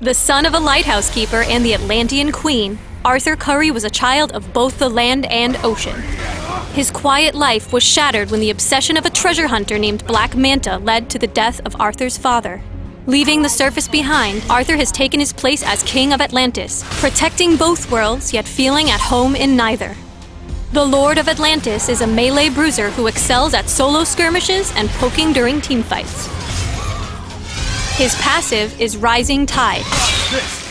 The son of a lighthouse keeper and the Atlantean Queen, Arthur Curry was a child of both the land and ocean. His quiet life was shattered when the obsession of a treasure hunter named Black Manta led to the death of Arthur's father. Leaving the surface behind, Arthur has taken his place as King of Atlantis, protecting both worlds yet feeling at home in neither. The Lord of Atlantis is a melee bruiser who excels at solo skirmishes and poking during teamfights. His passive is Rising Tide.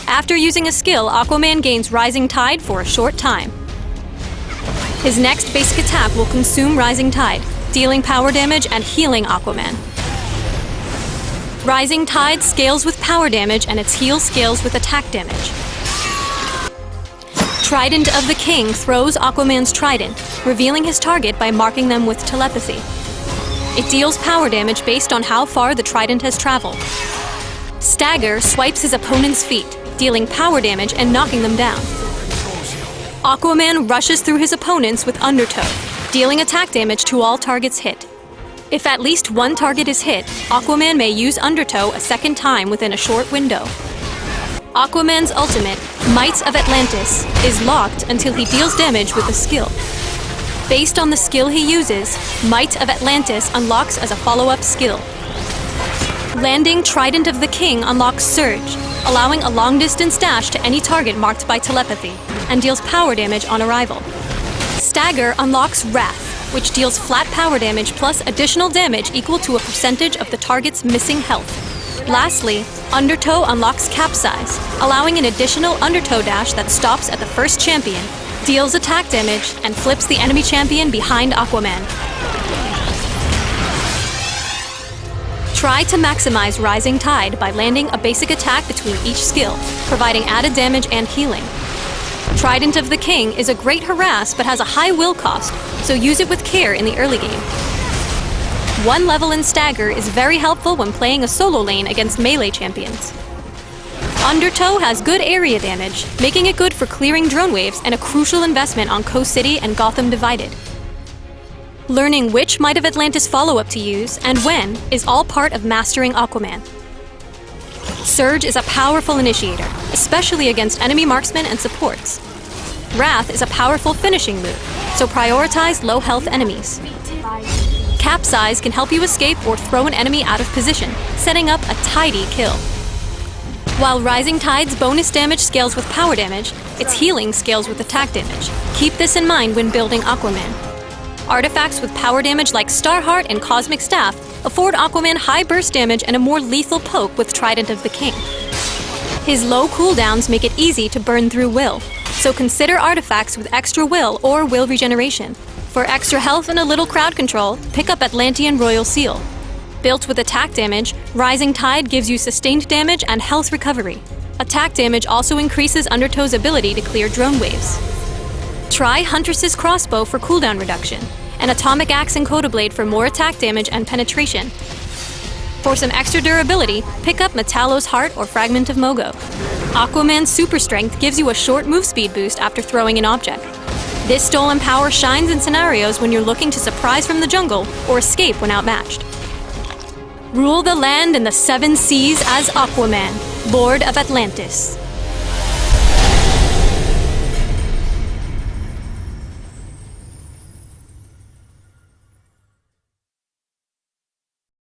After using a skill, Aquaman gains Rising Tide for a short time. His next basic attack will consume Rising Tide, dealing power damage and healing Aquaman. Rising Tide scales with power damage and its heal scales with attack damage. Trident of the King throws Aquaman's trident, revealing his target by marking them with telepathy. It deals power damage based on how far the trident has traveled. Stagger swipes his opponent's feet, dealing power damage and knocking them down. Aquaman rushes through his opponents with Undertow, dealing attack damage to all targets hit. If at least one target is hit, Aquaman may use Undertow a second time within a short window. Aquaman's ultimate, Might of Atlantis, is locked until he deals damage with a skill. Based on the skill he uses, Might of Atlantis unlocks as a follow-up skill. Landing Trident of the King unlocks Surge, allowing a long-distance dash to any target marked by telepathy, and deals power damage on arrival. Stagger unlocks Wrath, which deals flat power damage plus additional damage equal to a percentage of the target's missing health. Lastly, Undertow unlocks Capsize, allowing an additional Undertow dash that stops at the first champion, deals attack damage, and flips the enemy champion behind Aquaman. Try to maximize Rising Tide by landing a basic attack between each skill, providing added damage and healing. Trident of the King is a great harass but has a high will cost, so use it with care in the early game. One level in Stagger is very helpful when playing a solo lane against melee champions. Undertow has good area damage, making it good for clearing drone waves and a crucial investment on Coast City and Gotham Divided. Learning which Might of Atlantis follow-up to use and when is all part of mastering Aquaman. Surge is a powerful initiator, especially against enemy marksmen and supports. Wrath is a powerful finishing move, so prioritize low-health enemies. Capsize can help you escape or throw an enemy out of position, setting up a tidy kill. While Rising Tide's bonus damage scales with power damage, its healing scales with attack damage. Keep this in mind when building Aquaman. Artifacts with power damage like Starheart and Cosmic Staff afford Aquaman high burst damage and a more lethal poke with Trident of the King. His low cooldowns make it easy to burn through will, so consider artifacts with extra will or will regeneration. For extra health and a little crowd control, pick up Atlantean Royal Seal. Built with attack damage, Rising Tide gives you sustained damage and health recovery. Attack damage also increases Undertow's ability to clear drone waves. Try Huntress's Crossbow for cooldown reduction, and Atomic Axe and Codablade for more attack damage and penetration. For some extra durability, pick up Metallo's Heart or Fragment of Mogo. Aquaman's Super Strength gives you a short move speed boost after throwing an object. This stolen power shines in scenarios when you're looking to surprise from the jungle or escape when outmatched. Rule the land and the seven seas as Aquaman, Lord of Atlantis.